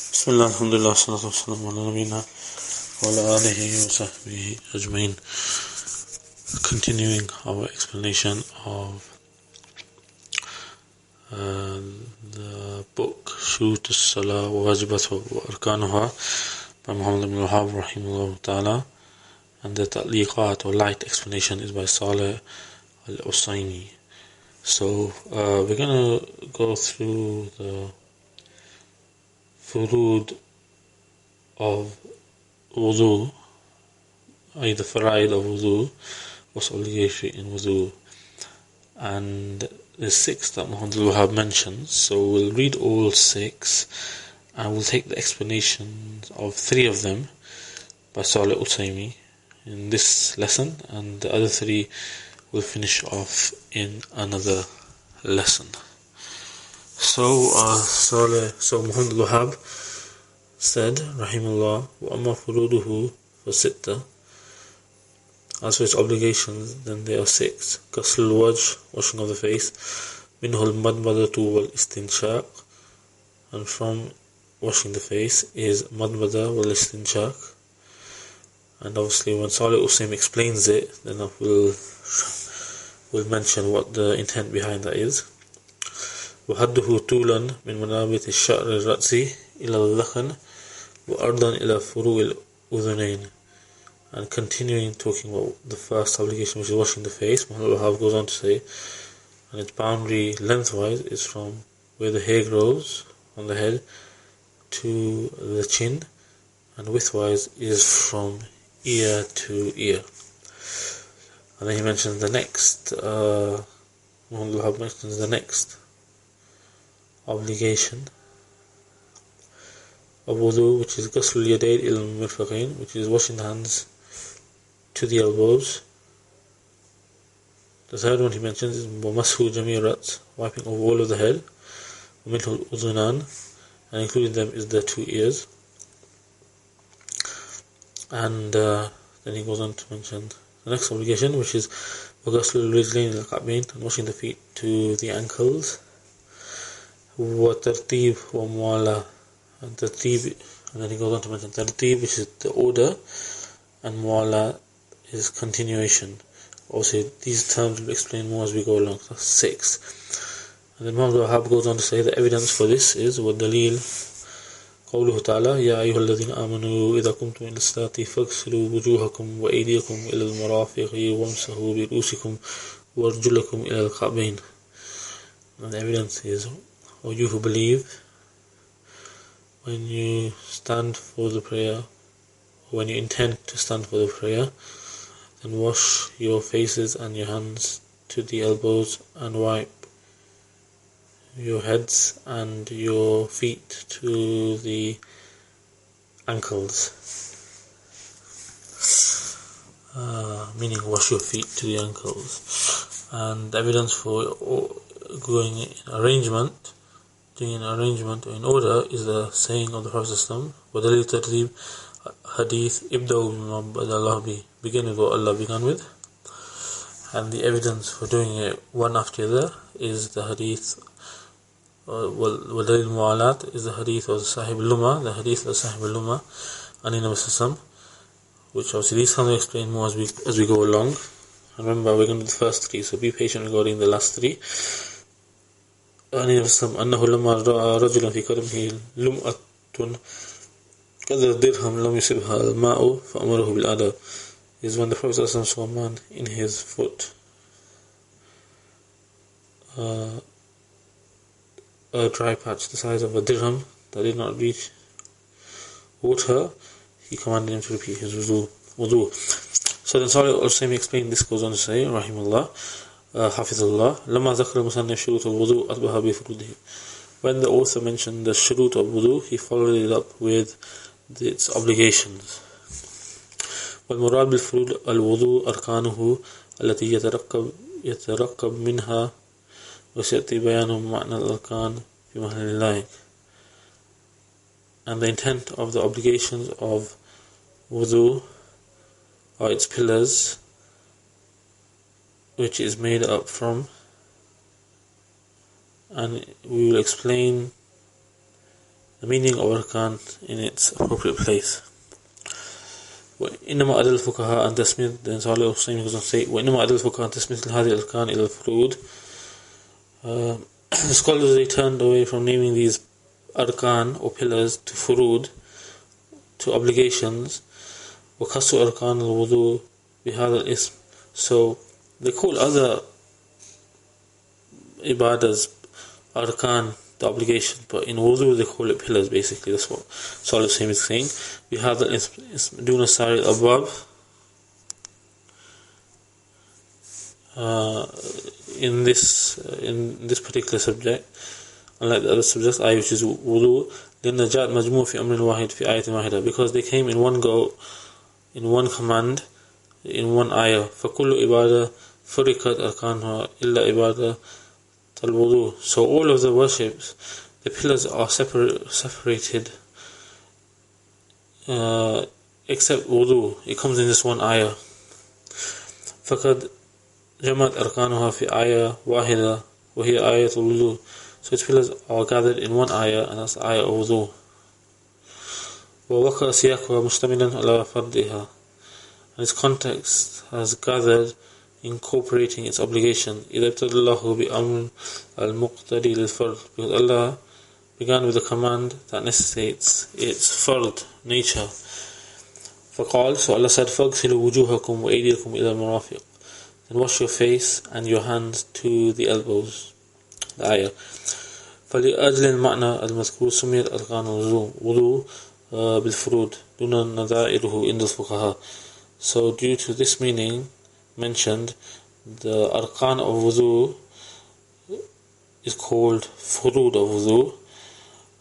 Bismillah, alhamdulillah, salatu wassalamu ala nabina wa ala alihi wa sahbihi ajmain. Continuing our explanation of the book Shurut al-Salah wa Wajibatuha wa Arkanuha by Muhammad ibn Abdul Wahaab rahimahullah ta'ala, and the ta'liqat or light explanation is by Saleh al Usaymee. So we're going to go through the furud of wudu, i.e. the faraid of wudu, what's obligatory in wudu, and the 6 that Muhammad ibn Abdul Wahaab mentions. So we'll read all 6 and we'll take the explanations of 3 of them by Saleh al Usaymee in this lesson, and the other 3 we'll finish off in another lesson. So Muhammad ibn Abdul Wahaab said, rahimahullah, وَأَمَّا فُرُودُهُ فَسِتَّةٌ. As for its obligations, then there are 6. غسل الوجه, washing of the face, منه المضمضة والاستنشاق, and from washing the face is madmada wal istinshaq. And obviously when Saleh al Usaymee explains it, then we'll mention what the intent behind that is. وحده طولا من منابت الشعر الرأسي إلى الذقن وأرضا إلى فروع الأذنين. And continuing talking about the first obligation, which is washing the face, Muhammad ibn Abdul Wahaab goes on to say, and its boundary lengthwise is from where the hair grows on the head to the chin, and widthwise is from ear to ear. And then he mentions the next, Muhammad ibn Abdul Wahaab mentions the next obligation of wudu, which is غسل اليدين إلى المرفقين, which is washing the hands to the elbows. The third one he mentions is ومسح جميع الرأس, wiping over all of the head, ومنه الأذنان, and including them is the 2 ears. And then he goes on to mention the next obligation, which is وغسل الرجلين إلى الكعبين, and washing the feet to the ankles. وترتيب وموالاة, and tartib, and then he goes on to mention tartib, which is the order, and muwala is continuation. Also, these terms will be explained more as we go along. That's 6. And then Muhammad ibn Abdul Wahaab goes on to say the evidence for this is وَالدَّلِيلُ قوله تعالى يا أيها الذين آمنوا إذا قمتم إلى الصلاة فاغسلوا وجوهكم وأيديكم إلى المرافق وامسحوا برؤوسكم وأرجلكم إلى الكعبين. And the evidence is, O you who believe, when you stand for the prayer, when you intend to stand for the prayer, then wash your faces and your hands to the elbows, and wipe your heads and your feet to the ankles. Meaning wash your feet to the ankles. And evidence for doing an arrangement in order is the saying of the Prophet ﷺ, وَدَلِيلُ تَرْتِيبِ hadith ibda'u bima bada Allah bi, begin with what Allah began with. And the evidence for doing it one after the other is the hadith وَدَلِيلُ mu'alat is the hadith of Sahib al-Lumma, the hadith of Sahib al-Lumma and Nabi ﷺ, which obviously these can be explained more as we go along. And remember, we're going to do the first 3, so be patient regarding the last 3. أنه لما رأى رجلا في قدمه لمعة قدر درهم لم يصبها الماء فأمره بالأداء, is when the Prophet saw a man in his foot a dry patch the size of a dirham that did not reach water, he commanded him to repeat his wudu. So then Saleh al Usaymee explained this, goes on to say rahimahullah Hafizullah, لما ذكر المصنف شروط الوضوء أتبعها بفروضه. When the author mentioned the shurut of wudu, he followed it up with its obligations. والمراد بالفروض الوضوء أركانه التي يترقب منها وسيأتي بيان معنى الأركان في محل اللائق. And the intent of the obligations of wudu are its pillars, which is made up from, and we will explain the meaning of arkan in its appropriate place. وإنما أدل الفقهاء عن تسمية Saleh al Usaymee goes on to say وإنما أدل الفقهاء عن تسمية هذه الأركان إلى الفروض. The scholars, they turned away from naming these arkan or pillars to furud, to obligations. وكسوا أركان الوضوء بهذا الاسم. So they call other ibadas arkan, the obligation, but in wudu they call it pillars. Basically, that's what Saleh al Usaymee is saying. بهذا الاسم دون سائر الأبواب. In this particular subject, unlike the other subjects, which is wudu, لأن جاءت مجموع في أمر واحد في آية واحدة, because they came in one go, in one command, in one ayah. فكل إبادة فرقت أركانها إلا إبادة الوضوء. So all of the worships, the pillars are separated except wudu. It comes in this one ayah. فقد جمعت أركانها في آية واحدة وهي آية الوضوء. So its pillars are gathered in one ayah, and that's ayah of wudu. ووقع سياقها مشتملا على فرضها, and its context has gathered incorporating its obligation. إذا ابتدى الله بأمر المقتضي للفرض, because Allah began with a command that necessitates its fard nature. فقال, so Allah said, فاغسلوا وجوهكم وأيديكم إلى المرافق, then wash your face and your hands to the elbows. The ayah. فلأجل المعنى المذكور سميت أركان الوضوء بالفروض دون نظائره عند الفقهاء. So due to this meaning mentioned, the arkan of wudu is called furud of wudu,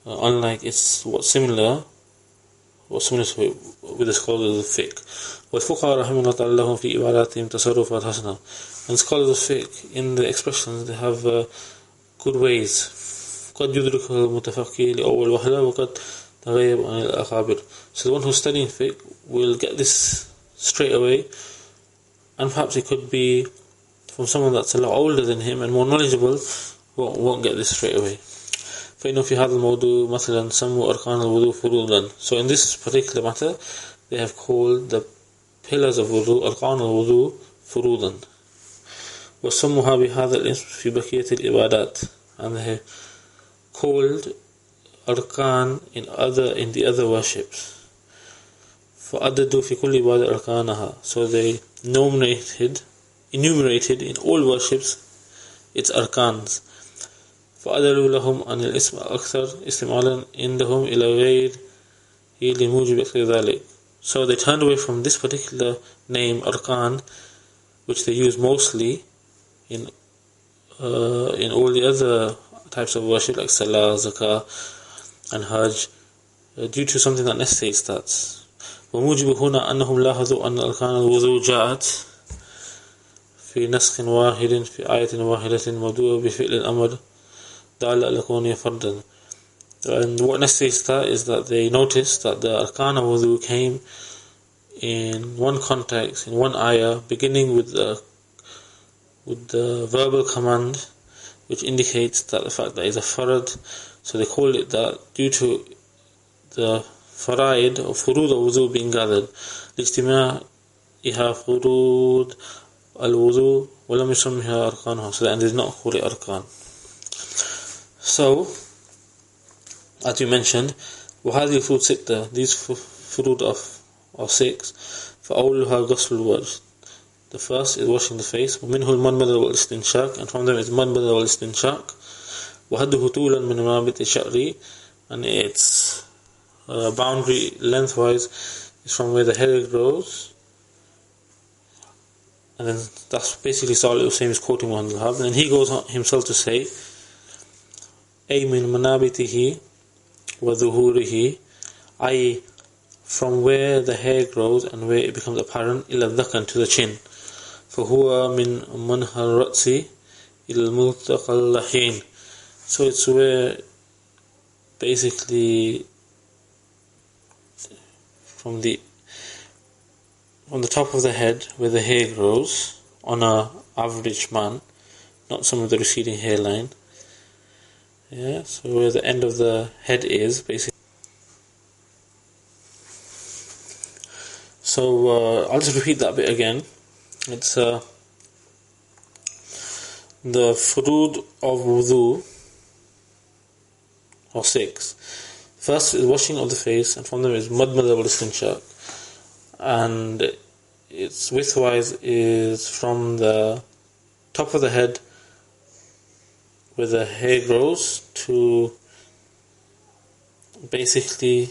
unlike it's similar to it with the scholars of fiqh. والفقهاء رحمه الله تعالى لهم في عباراتهم تصرفات حسنة, and scholars of fiqh, in the expressions, they have good ways. قد يدرك المتفقه لأول وهلة وقد تغيب عن الأخابر. So the one who's studying fiqh will get this straight away, and perhaps it could be from someone that's a lot older than him and more knowledgeable, won't get this straight away. فإنه في هذا الموضوع مثلا سموا أركان الوضوء فروضا. So in this particular matter, they have called the pillars of wudu أركان الوضوء فروضا, وسموها بهذا الاسم في بقية العبادات, and they have called arkan in the other worships. فعددوا في كل عبادة أركانها, so they enumerated in all worships its arkans. فعدلوا لهم عن الاسم أكثر استعمالا عندهم إلى غير لموجب ذلك. So they turned away from this particular name arkan, which they use mostly in all the other types of worship like Salah, Zakah and Hajj, due to something that necessitates that. وموجب هنا أنهم لاحظوا أن أركان الوضوء جاءت في نسخ واحد في آية واحدة مبدوءة بفعل الأمر دال على كونه فردا. And what necessitates that is that they noticed that the arkan of wudu came in one context, in one ayah, beginning with the verbal command, which indicates that the fact that it's a farad. So they call it that due to the faraid or furud of wudu being gathered. لاجتماعها فروض الوضوء ولم يسمها أركانها. So that did not call it arkan. So, as we mentioned, وهذه الفروض ستة, these furud are six. فأولها غسل الوجه. The first is washing the face. ومنه المنبذ والاستنشاق, and from them is المنبذ والاستنشاق. وهده طولا من منابت الشعر, and its boundary lengthwise is from where the hair grows. And then that's basically Saleh al Usaymee is quoting Muhammad ibn Abdul Wahaab, and he goes on himself to say, أي من منابته وظهوره, i.e. from where the hair grows and where it becomes apparent, إلى الذقن, to the chin. فهو من منحى الرأس إلى الملتقى اللحين. So it's where basically from the top of the head where the hair grows on an average man, not some of the receding hairline. Yeah, so where the end of the head is basically So I'll just repeat that bit again. It's the furud of wudu, or 6. First is washing of the face, and from them is madmada wal istinshaq, and its widthwise is from the top of the head where the hair grows to basically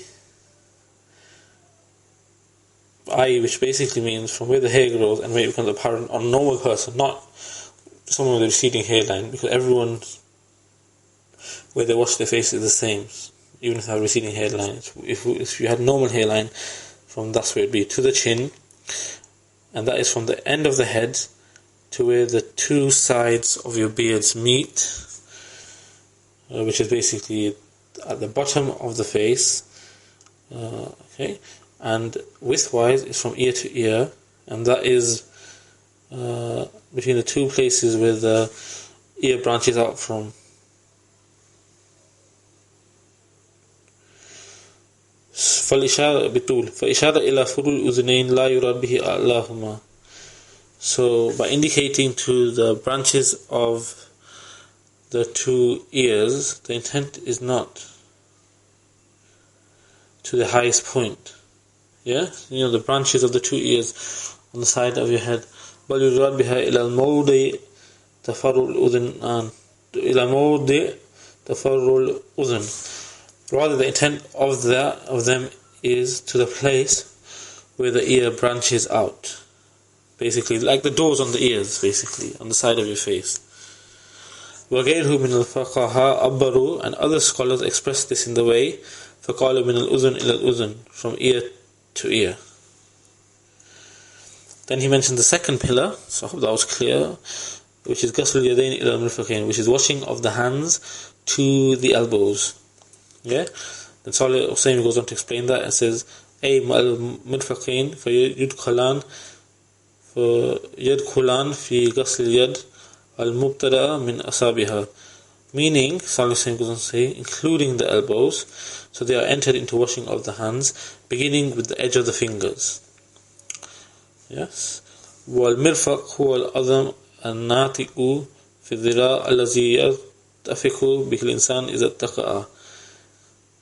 which basically means from where the hair grows and where it becomes apparent on a normal person, not someone with a receding hairline, because everyone where they wash their face is the same, even if they have a receding hairline. If you had normal hairline, from that's where it'd be to the chin, and that is from the end of the head to where the two sides of your beards meet, which is basically at the bottom of the face. Okay, and widthwise is from ear to ear, and that is between the two places where the ear branches out from. فالإشارة بطول فإشارة إلى فروع الأذنين لا يراد به أعلاهما. So by indicating to the branches of the two ears, the intent is not to the highest point. Yeah, the branches of the two ears on the side of your head. بل يراد بها إلى الموضع تفرع الأذن إلى موضع تفرع الأذن. Rather, the intent of them is to the place where the ear branches out. Basically, like the doors on the ears, basically, on the side of your face. وَغَيْرُهُ مِنَ الْفَقَهَاءِ أَبَّرُوا, and other scholars express this in the way فَقَالُوا مِنَ الْأُذُنِ إِلَى الْأُذُنِ, from ear to ear. Then he mentioned the second pillar, so I hope that was clear, which is غَسْلُ الْيَدَيْنِ إِلَى الْمِرْفَقَيْنِ, which is washing of the hands to the elbows. Yeah? Then Saleh al Usaymee goes on to explain that and says, أي المرفقين فيدخلان في غسل اليد المبتدأ من أصابعها. Meaning, Saleh al Usaymee goes on to say, including the elbows, so they are entered into washing of the hands, beginning with the edge of the fingers. Yes? والمرفق هو العظم الناتئ في الذراع الذي يرتفق به الإنسان إذا اتقى.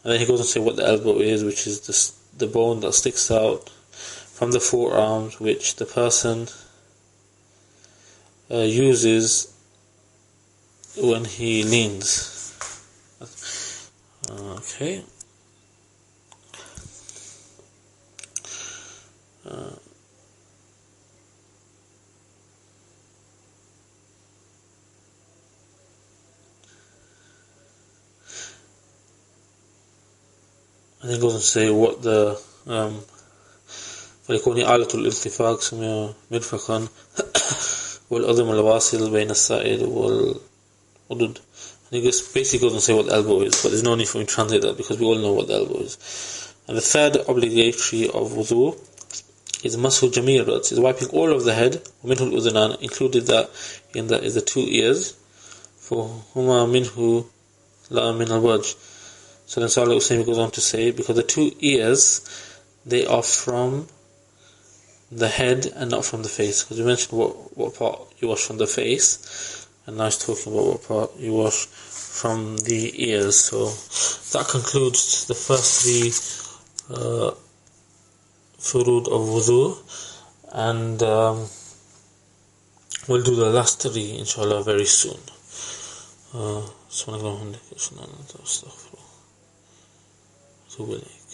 And then he goes on to say what the elbow is, which is the bone that sticks out from the forearms, which the person uses when he leans. Okay. And then goes on to say what the فليكون آلة الالتفاق سمي مرفقا والعظم الواصل بين السائر والعضد. And he basically goes on to say what the elbow is, but there's no need for me to translate that because we all know what the elbow is. And the third obligatory of wudu is mashu jamir rats, is wiping all of the head, minhu al-udhunan, included that in that is the two ears, for huma minhu la min al-wajh. So then Saleh al Usaymee goes on to say, because the two ears, they are from the head and not from the face. Because we mentioned what part you wash from the face, and now he's talking about what part you wash from the ears. So that concludes the first three furud of wudu, and we'll do the last three inshallah very soon. سبحانك اللهم وبحمدك أشهد أن لا إله إلا أنت أستغفرك وأتوب إليك.